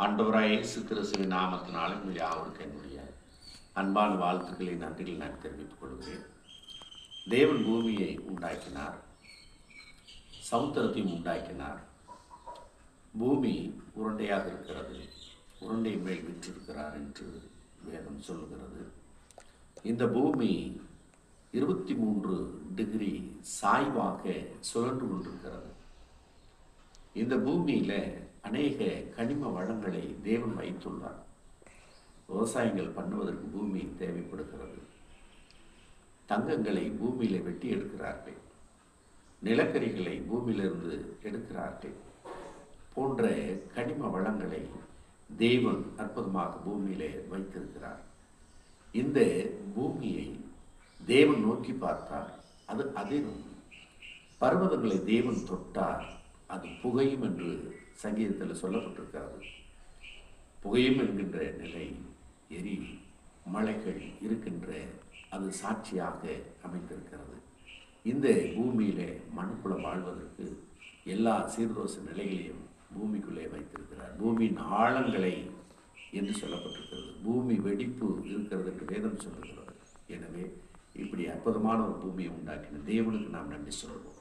ஆண்டவராய் இயேசு கிறிஸ்துவின் நாமத்தினாலே உங்கள் யாவருக்கும் என்னுடைய அன்பான வாழ்த்துக்களை நன்றிகள் நான் தெரிவித்துக் கொள்கிறேன். தேவன் பூமியை உண்டாக்கினார், சமுத்திரத்தையும் உண்டாக்கினார். பூமி உருண்டையாக இருக்கிறது, உருண்டை மேல் விற்றிருக்கிறார் என்று வேதம் சொல்லுகிறது. இந்த பூமி 23 டிகிரி சாய்வாக சுழன்று கொண்டிருக்கிறது. இந்த பூமியில் அநேக கனிம வளங்களை தேவன் வைத்துள்ளார். விவசாயங்கள் பண்ணுவதற்கு பூமி தேவைப்படுகிறது. தங்கங்களை பூமியில் வெட்டி எடுக்கிறார்கள், நிலக்கரிகளை பூமியிலிருந்து எடுக்கிறார்கள் போன்ற கனிம வளங்களை தேவன் அற்புதமாக பூமியிலே வைத்திருக்கிறார். இந்த பூமியை தேவன் நோக்கி பார்த்தார், அது அதிரும். பர்வதங்களை தேவன் தொட்டார், அது புகையும் என்று சங்கீதத்தில் சொல்லப்பட்டிருக்கிறது. புகையும் என்கின்ற நிலை எரி மலைகள் இருக்கின்ற அது சாட்சியாக அமைந்திருக்கிறது. இந்த பூமியிலே மனுக்குளம் வாழ்வதற்கு எல்லா சீர்தோச நிலைகளையும் பூமிக்குள்ளே வைத்திருக்கிறார். பூமியின் ஆழங்களை என்று சொல்லப்பட்டிருக்கிறது. பூமி வெடிப்பு இருக்கிறது என்று வேதம் சொல்லுகிறது. எனவே இப்படி அற்புதமான ஒரு பூமியை உண்டாக்கின தேவனுக்கு நாம் நன்றி சொல்வோம்.